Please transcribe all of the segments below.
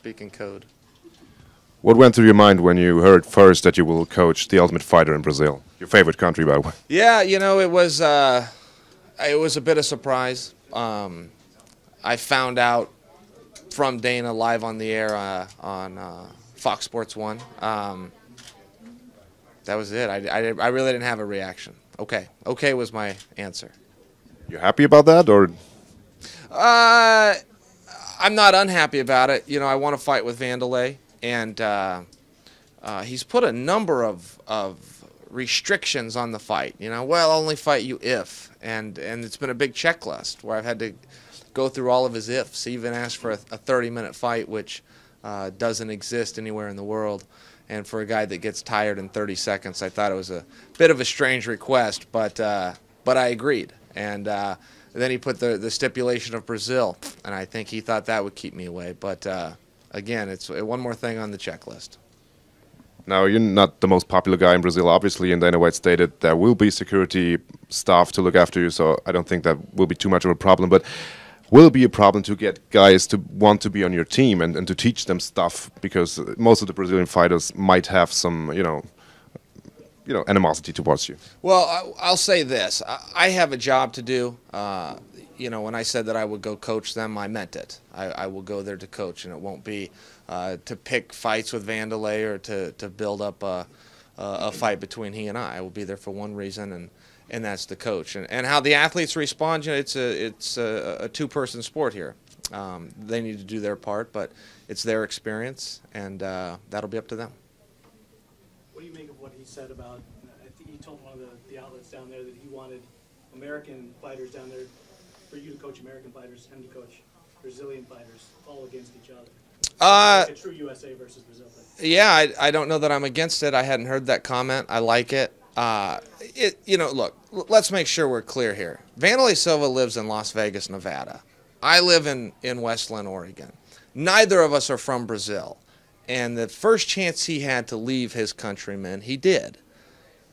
Speaking code. What went through your mind when you heard first that you will coach the Ultimate Fighter in Brazil? Your favorite country, by the way. Yeah, you know, it was a bit of surprise. I found out from Dana live on the air on Fox Sports 1. That was it. I really didn't have a reaction. Okay was my answer. You happy about that, or? I'm not unhappy about it. You know, I want to fight with Wanderlei, and he's put a number of restrictions on the fight. You know, well, I'll only fight you if, and it's been a big checklist where I've had to go through all of his ifs. He even asked for a 30-minute fight, which doesn't exist anywhere in the world. And for a guy that gets tired in 30 seconds, I thought it was a bit of a strange request, but I agreed. And then he put the stipulation of Brazil, and I think he thought that would keep me away. But again, it's one more thing on the checklist. Now, you're not the most popular guy in Brazil, obviously, and Dana White stated there will be security staff to look after you, so I don't think that will be too much of a problem. But will it be a problem to get guys to want to be on your team and to teach them stuff? Because most of the Brazilian fighters might have some, you know, animosity towards you. Well, I'll say this. I have a job to do. You know, when I said that I would go coach them, I meant it. I will go there to coach, and it won't be to pick fights with Wanderlei or to build up a fight between he and I. I will be there for one reason, and that's the coach. And how the athletes respond, you know, it's a two-person sport here. They need to do their part, but it's their experience, and that'll be up to them. What do you make of what he said about, I think he told one of the outlets down there that he wanted American fighters down there, for you to coach American fighters, him to coach Brazilian fighters, all against each other? Like a true USA versus Brazil thing. Yeah, I don't know that I'm against it. I hadn't heard that comment. I like it. You know, look, let's make sure we're clear here. Wanderlei Silva lives in Las Vegas, Nevada. I live in Westland, Oregon. Neither of us are from Brazil. And the first chance he had to leave his countrymen, he did.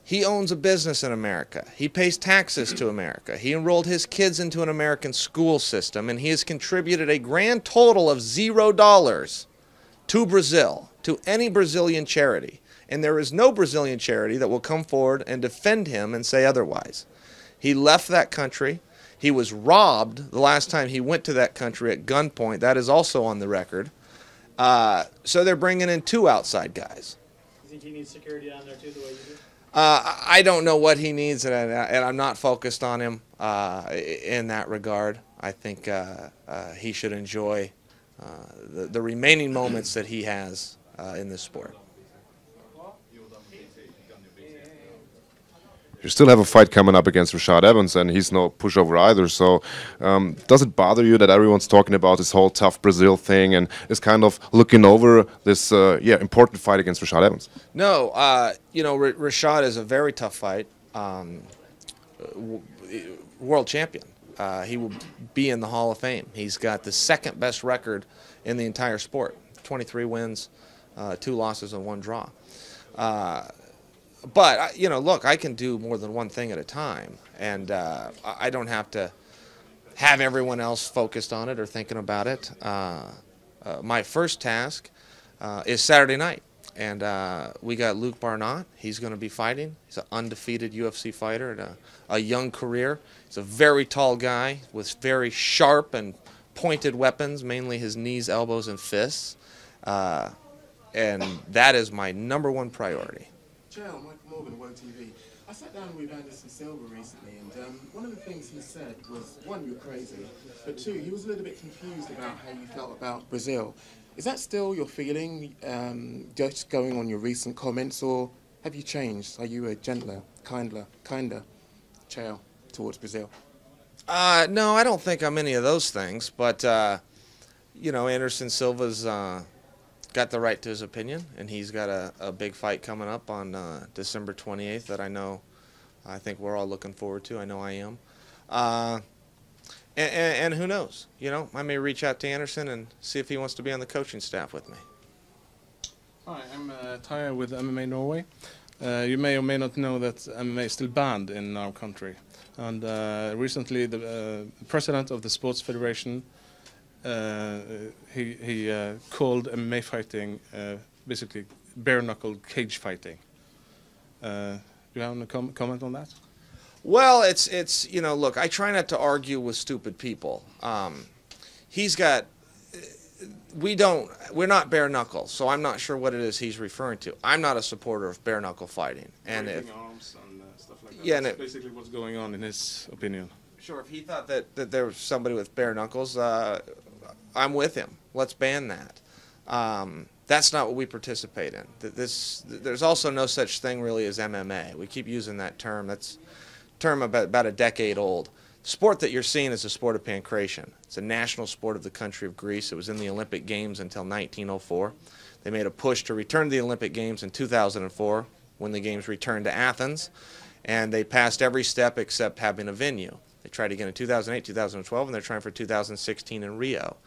He owns a business in America. He pays taxes to America. He enrolled his kids into an American school system, and he has contributed a grand total of $0 to Brazil, to any Brazilian charity. And there is no Brazilian charity that will come forward and defend him and say otherwise. He left that country. He was robbed the last time he went to that country at gunpoint. That is also on the record. So they're bringing in two outside guys. You think he needs security down there too, the way you do? I don't know what he needs, and I'm not focused on him in that regard. I think he should enjoy the remaining moments that he has in this sport. You still have a fight coming up against Rashad Evans, and he's no pushover either. So does it bother you that everyone's talking about this whole tough Brazil thing and is kind of looking over this important fight against Rashad Evans? No, you know, Rashad is a very tough fight. World champion. He will be in the Hall of Fame. He's got the second best record in the entire sport. 23 wins, 2 losses, and 1 draw. But, you know, look, I can do more than one thing at a time, and I don't have to have everyone else focused on it or thinking about it. My first task is Saturday night, and we got Luke Barnott. He's going to be fighting. He's an undefeated UFC fighter and a young career. He's a very tall guy with very sharp and pointed weapons, mainly his knees, elbows, and fists, and that is my #1 priority. Chael, Michael Morgan, WOTV. I sat down with Anderson Silva recently, and one of the things he said was, 1, you're crazy, but 2, he was a little bit confused about how you felt about Brazil. Is that still your feeling, just going on your recent comments, or have you changed? Are you a gentler, kinder Chael towards Brazil? No, I don't think I'm any of those things, but you know, Anderson Silva's got the right to his opinion, and he's got a big fight coming up on December 28th that I think we're all looking forward to. I know I am. And who knows? You know, I may reach out to Anderson and see if he wants to be on the coaching staff with me. Hi, I'm Tyre with MMA Norway. You may or may not know that MMA is still banned in our country. And recently the president of the Sports Federation, he called MMA fighting basically bare-knuckle cage fighting. Do you have a comment on that? Well, it's you know, look, I try not to argue with stupid people. We're not bare knuckle, so I'm not sure what it is he's referring to. I'm not a supporter of bare knuckle fighting. And arms and stuff like that. Yeah, that's basically what's going on in his opinion. Sure, if he thought that there was somebody with bare knuckles, I'm with him. Let's ban that. That's not what we participate in. There's also no such thing really as MMA. We keep using that term. That's a term about a decade old. The sport that you're seeing is a sport of pankration. It's a national sport of the country of Greece. It was in the Olympic Games until 1904. They made a push to return to the Olympic Games in 2004 when the Games returned to Athens, and they passed every step except having a venue. They tried again in 2008, 2012, and they're trying for 2016 in Rio.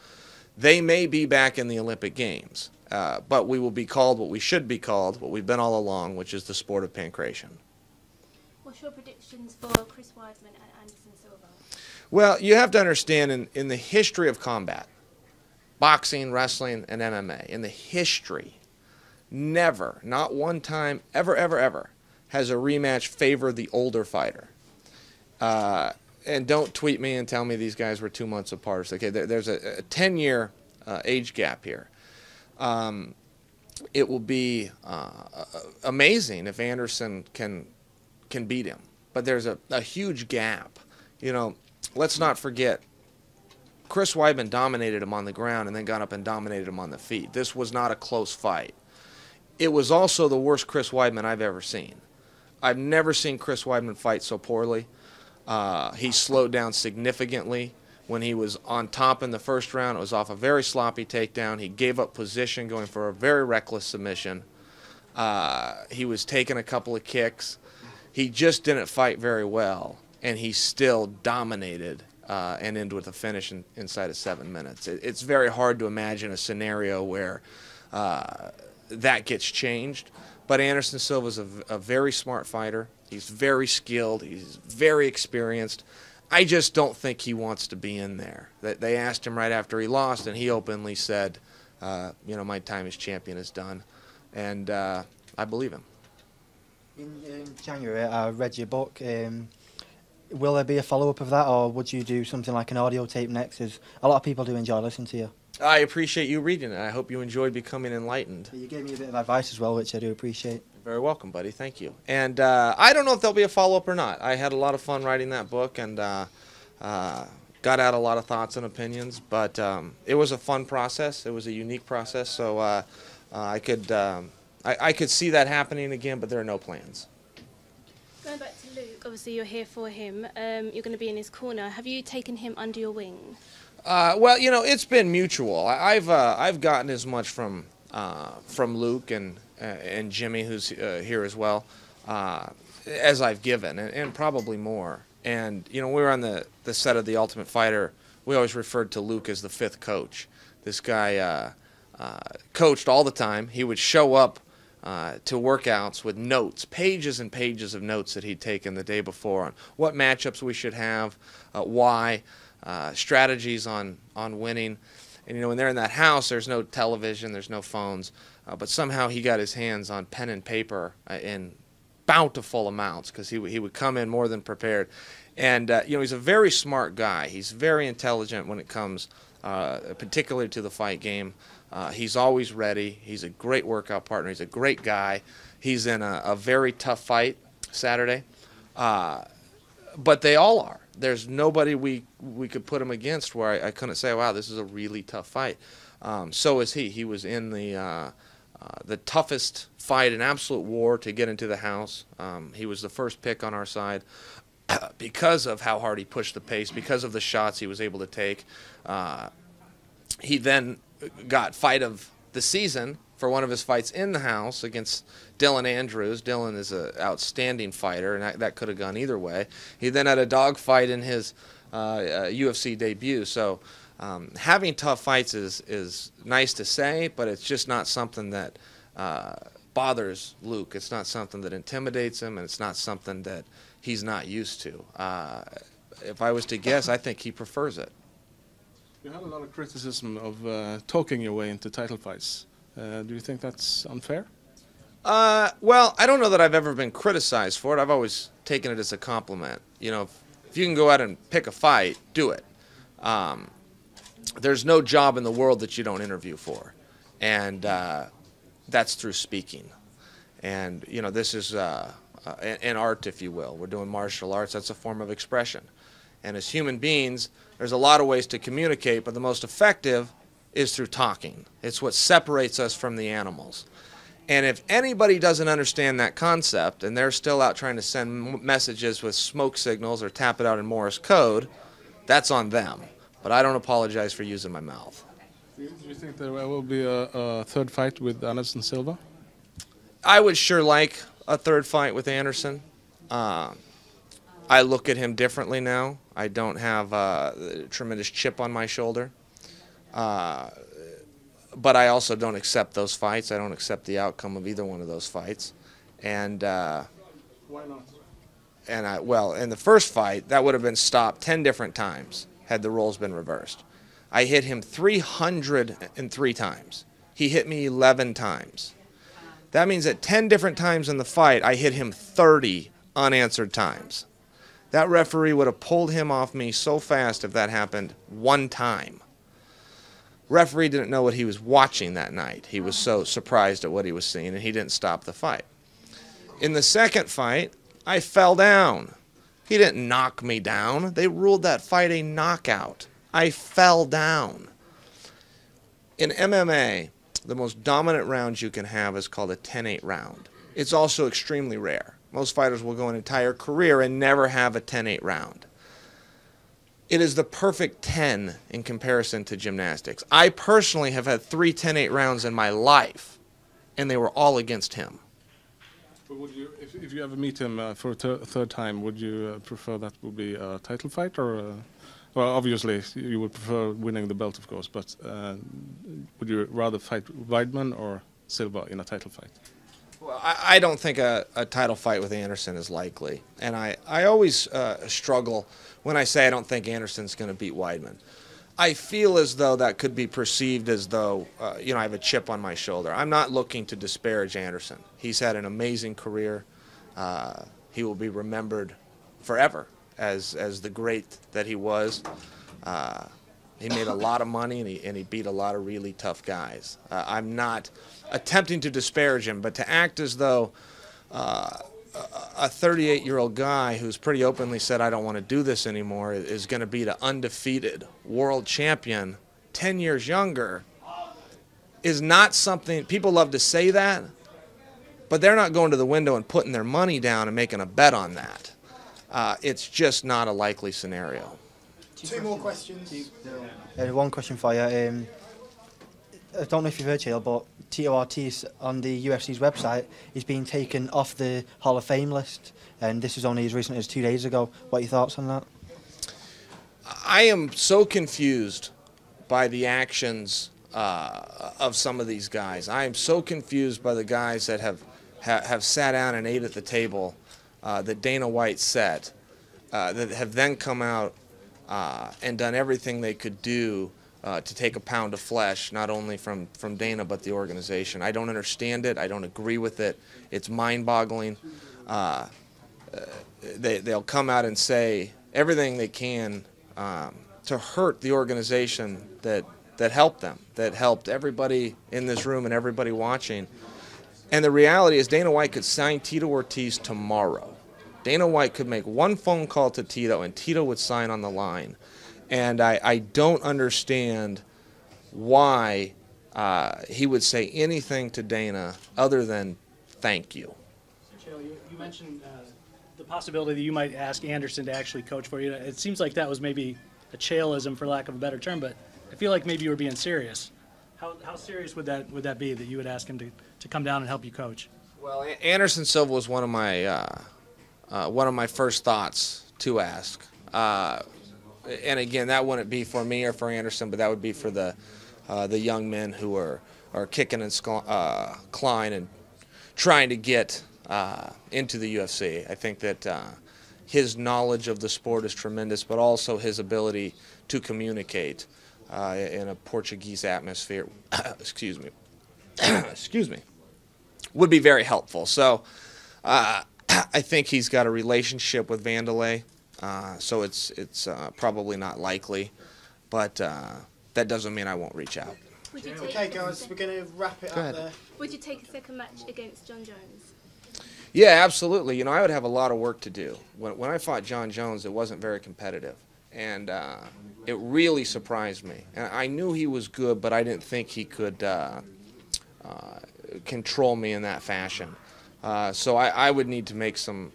They may be back in the Olympic Games, but we will be called what we should be called, what we've been all along, which is the sport of pankration. What's your predictions for Chris Weidman and Anderson Silva? Well, you have to understand in the history of combat, boxing, wrestling, and MMA, in the history, never, not one time, ever, has a rematch favored the older fighter. And don't tweet me and tell me these guys were 2 months apart. Okay, there's a 10-year age gap here. It will be amazing if Anderson can beat him. But there's a huge gap. You know, let's not forget, Chris Weidman dominated him on the ground and then got up and dominated him on the feet. This was not a close fight. It was also the worst Chris Weidman I've ever seen. I've never seen Chris Weidman fight so poorly. He slowed down significantly. When he was on top in the first round, it was off a very sloppy takedown. He gave up position going for a very reckless submission. He was taking a couple of kicks. He just didn't fight very well, and he still dominated and ended with a finish inside of 7 minutes. It's very hard to imagine a scenario where that gets changed. But Anderson Silva is a very smart fighter. He's very skilled. He's very experienced. I just don't think he wants to be in there. They asked him right after he lost, and he openly said, you know, my time as champion is done. And I believe him. In January, I read your book. Will there be a follow-up of that, or would you do something like an audio tape next? As a lot of people do enjoy listening to you. I appreciate you reading it. I hope you enjoyed becoming enlightened. You gave me a bit of advice as well, which I do appreciate. You're very welcome, buddy. Thank you. And I don't know if there'll be a follow-up or not. I had a lot of fun writing that book and got out a lot of thoughts and opinions. But it was a fun process. It was a unique process. So I could see that happening again, but there are no plans. Going back to Luke, obviously you're here for him. You're going to be in his corner. Have you taken him under your wing? Well, you know, it's been mutual. I've gotten as much from Luke and Jimmy, who's here as well, as I've given, and probably more. And you know, we were on the set of The Ultimate Fighter. We always referred to Luke as the fifth coach. This guy coached all the time. He would show up to workouts with notes, pages and pages of notes that he'd taken the day before on what matchups we should have, why. Strategies on winning. And you know, when they're in that house, there's no television, there's no phones, but somehow he got his hands on pen and paper in bountiful amounts, because he would come in more than prepared. And you know, he's a very smart guy. He's very intelligent when it comes particularly to the fight game. He's always ready. He's a great workout partner. He's a great guy. He's in a very tough fight Saturday, but they all are. There's nobody we could put him against where I couldn't say, wow, this is a really tough fight. So is he. He was in the toughest fight, an absolute war to get into the house. He was the first pick on our side. because of how hard he pushed the pace, because of the shots he was able to take. He then got fight of the season for one of his fights in the house against Dylan Andrews. Dylan is an outstanding fighter, and that could have gone either way. He then had a dog fight in his UFC debut. So having tough fights is nice to say, but it's just not something that bothers Luke. It's not something that intimidates him, and it's not something that he's not used to. If I was to guess, I think he prefers it. You had a lot of criticism of talking your way into title fights. Do you think that's unfair? Well, I don't know that I've ever been criticized for it. I've always taken it as a compliment. You know, if you can go out and pick a fight, do it. There's no job in the world that you don't interview for, and that's through speaking. And, you know, this is an art, if you will. We're doing martial arts. That's a form of expression. And as human beings, there's a lot of ways to communicate, but the most effective is through talking. It's what separates us from the animals. And if anybody doesn't understand that concept, and they're still out trying to send messages with smoke signals or tap it out in Morse code, that's on them. But I don't apologize for using my mouth. Do you think there will be a third fight with Anderson Silva? I would sure like a third fight with Anderson. I look at him differently now. I don't have a tremendous chip on my shoulder. But I also don't accept those fights. I don't accept the outcome of either one of those fights. And why not? And well, in the first fight, that would have been stopped 10 different times had the roles been reversed. I hit him 303 times. He hit me 11 times. That means that 10 different times in the fight, I hit him 30 unanswered times. That referee would have pulled him off me so fast if that happened one time. Referee didn't know what he was watching that night. He was so surprised at what he was seeing, and he didn't stop the fight. In the second fight, I fell down. He didn't knock me down. They ruled that fight a knockout. I fell down. In MMA, the most dominant round you can have is called a 10-8 round. It's also extremely rare. Most fighters will go an entire career and never have a 10-8 round. It is the perfect 10 in comparison to gymnastics. I personally have had 3 10-8 rounds in my life, and they were all against him. But would you, if you ever meet him for a third time, would you prefer that would be a title fight, or well, obviously you would prefer winning the belt, of course, but would you rather fight Weidman or Silva in a title fight? Well, I don't think a title fight with Anderson is likely, and I always struggle when I say I don't think Anderson's going to beat Weidman. I feel as though that could be perceived as though, you know, I have a chip on my shoulder. I'm not looking to disparage Anderson. He's had an amazing career. He will be remembered forever as the great that he was. He made a lot of money, and he beat a lot of really tough guys. I'm not attempting to disparage him, but to act as though a 38-year-old guy who's pretty openly said, I don't want to do this anymore, is going to beat an undefeated world champion 10 years younger is not something, people love to say that, but they're not going to the window and putting their money down and making a bet on that. It's just not a likely scenario. Two more questions. One question for you. I don't know if you've heard, Chael, but Tito Ortiz on the UFC's website is being taken off the Hall of Fame list, and this is only as recent as 2 days ago. What are your thoughts on that? I am so confused by the actions of some of these guys. I am so confused by the guys that have sat down and ate at the table that Dana White set, that have then come out and done everything they could do to take a pound of flesh, not only from Dana but the organization. I don't understand it. I don't agree with it. It's mind-boggling. They'll come out and say everything they can to hurt the organization that helped them, that helped everybody in this room and everybody watching. And the reality is Dana White could sign Tito Ortiz tomorrow. Dana White could make one phone call to Tito, and Tito would sign on the line. And I don't understand why he would say anything to Dana other than thank you. Chael, you mentioned the the possibility that you might ask Anderson to actually coach for you. It seems like that was maybe a Chaelism, for lack of a better term, but I feel like maybe you were being serious. How serious would that be, that you would ask him to come down and help you coach? Well, Anderson Silva was one of my first thoughts to ask. And again, that wouldn't be for me or for Anderson, but that would be for the young men who are kicking and clawing and trying to get into the UFC. I think that his knowledge of the sport is tremendous, but also his ability to communicate in a Portuguese atmosphere, excuse me, would be very helpful. So I think he's got a relationship with Wanderlei, so it's probably not likely, but that doesn't mean I won't reach out. Would you Okay, guys, we're going to wrap it up there. Would you take a second match against John Jones? Yeah, absolutely. You know, I would have a lot of work to do. When I fought John Jones, it wasn't very competitive, and it really surprised me. And I knew he was good, but I didn't think he could control me in that fashion. So I would need to make some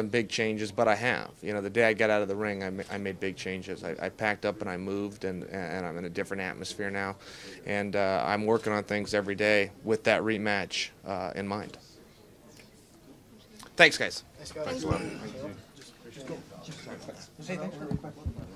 big changes, but I have. You know, the day I got out of the ring, I made big changes. I packed up and I moved, and I'm in a different atmosphere now. And I'm working on things every day with that rematch in mind. Thanks, guys. Let's go. Thank you. Thanks.